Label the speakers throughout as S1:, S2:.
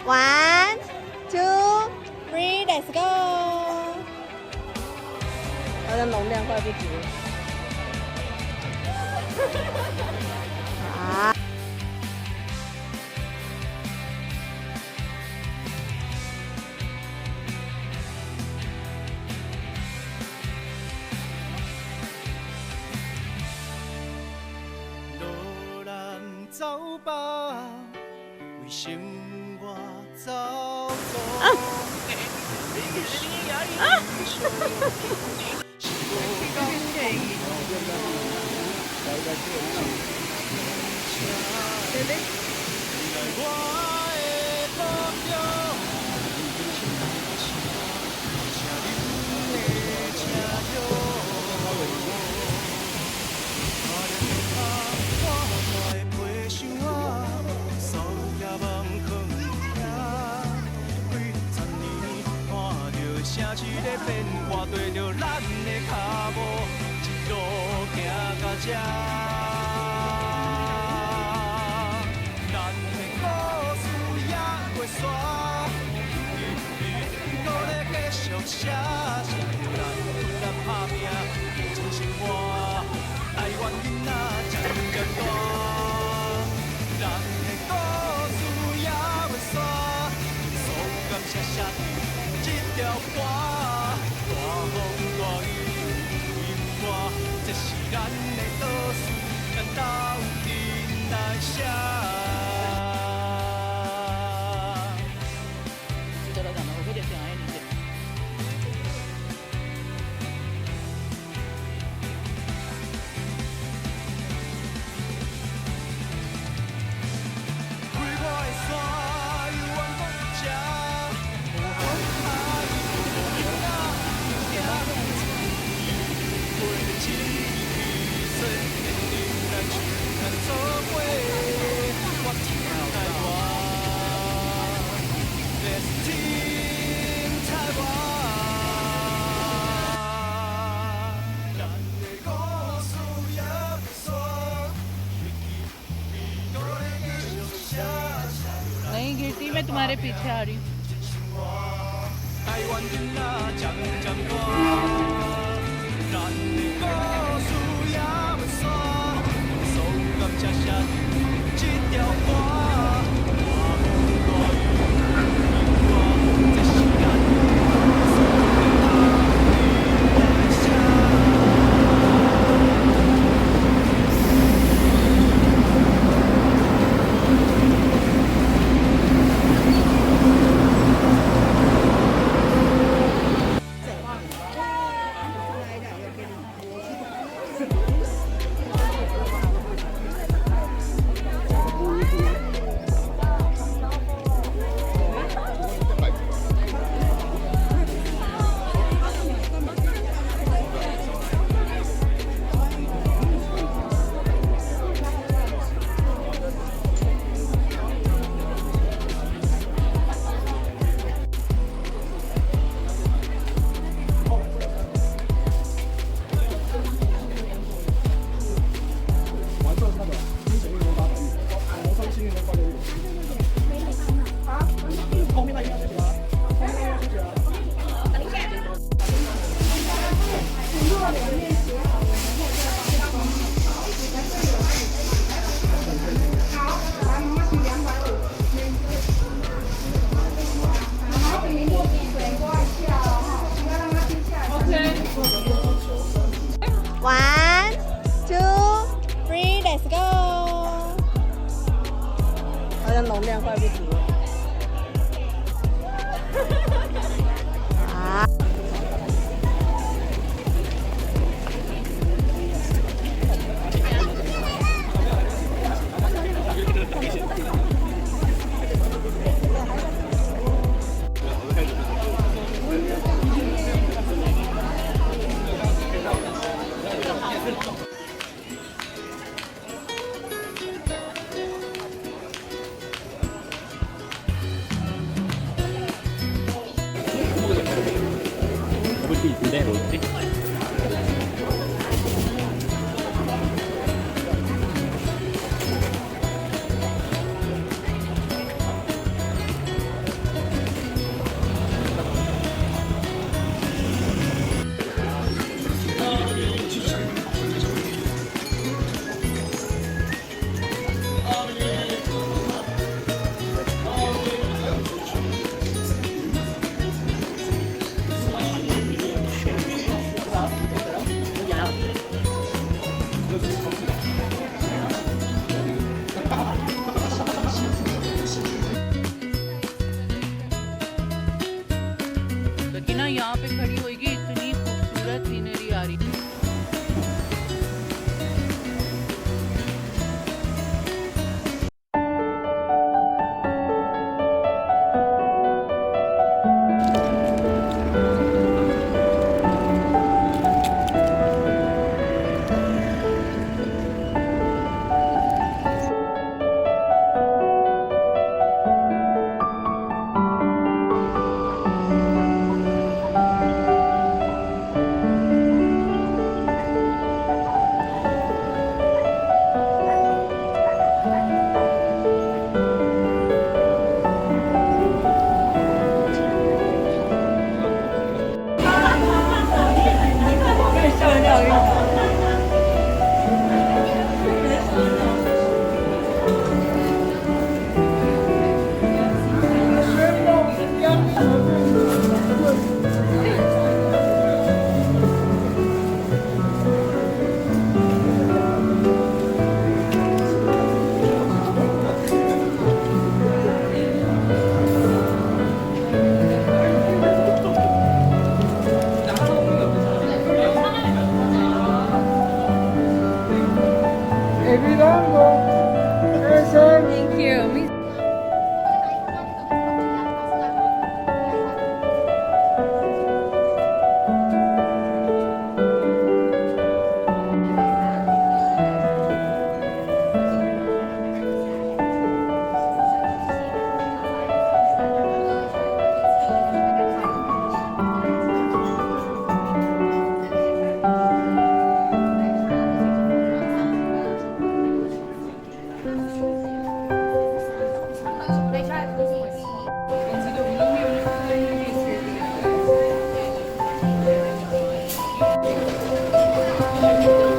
S1: One, two, three, let's go！ 好像容量快不足了。好。
S2: 路人走吧，为生活走走。城市的变化，对着咱的脚步，一路行到这。咱的故事也袂煞，搁咧继续写，是咱咱打拼，真心话，台湾囡仔渐渐大。咱的故事也袂煞，所感谢谢这条歌。大风大雨雨花，这是咱的故事，咱斗阵来写。对了，讲的我快点讲，哎，你讲。开我的山，有远方这，有海有海。
S3: नहीं गिरती मैं तुम्हारे पीछे आ रही हूँ
S1: One, two, three, let's go！ 好像容量快不足了。好。
S3: लेकिन ना यहाँ पे खड़ी होगी इतनी खूबसूरत सीनरी आ रही है। Thank you.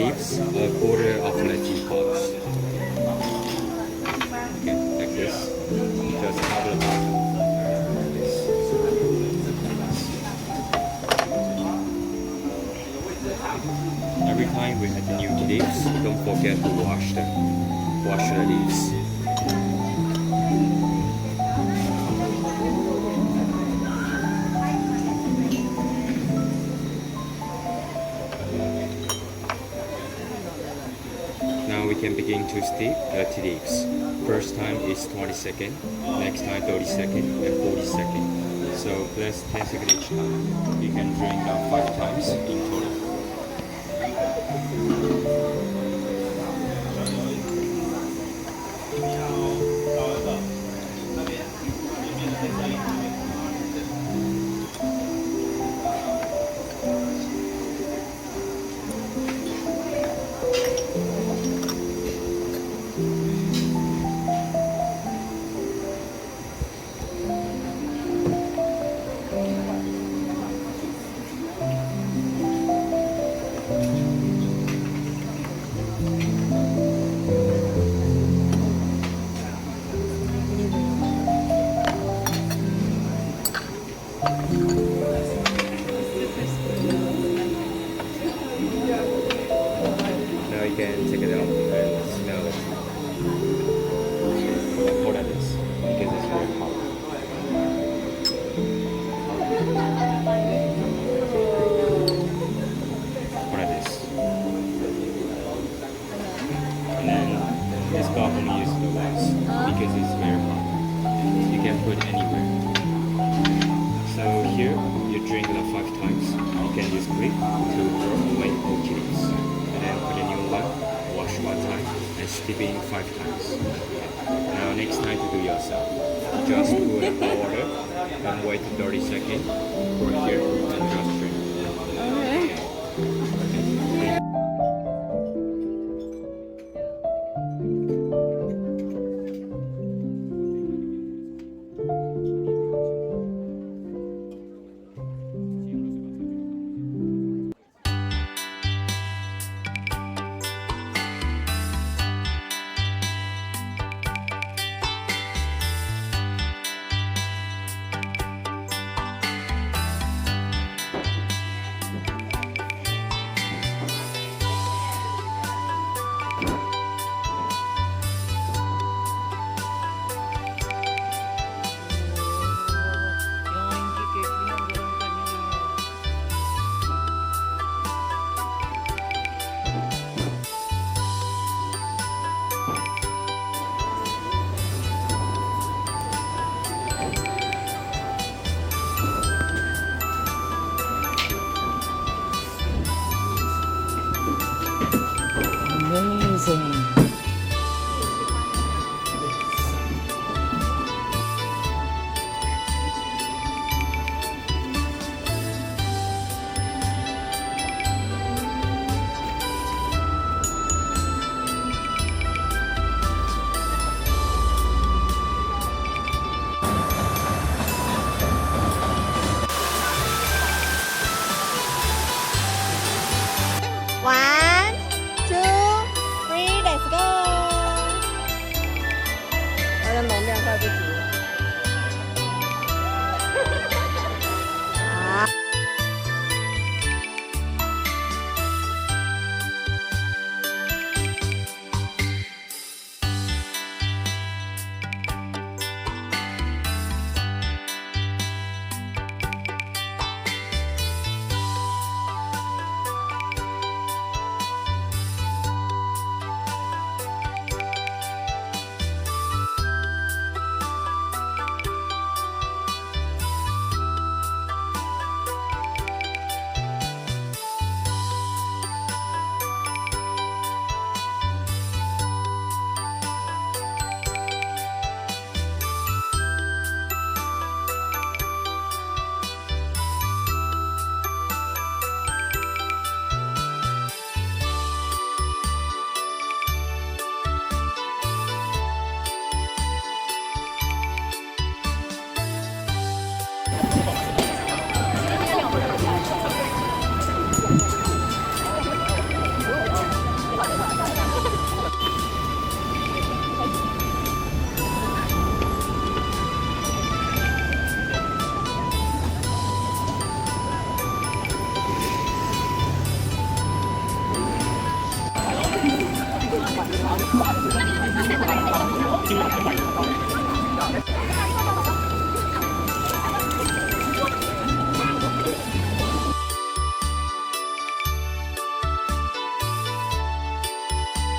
S4: leaves a quarter of the teapot. Okay, like this. Just cover the bottom. Like this. Every time we add the new leaves, don't forget to wash them. Wash the leaves. Now we can begin to steep the tea leaves. First time is 20 seconds, next time 30 seconds, and 40 seconds. So that's 10 seconds each time. You can drink 5 times in total. don't use the walls because it's very hot. You can put anywhere. So here you drink the 5 times. You can use grip to throw away old leaves. And then put a new one, wash 1 time, and steep in 5 times. Now next time to do yourself. Just put a hot water and wait 30 seconds. Pour here and just drink.
S3: Amazing.
S1: One, two, three, let's go！ 好像能量快不及了。好。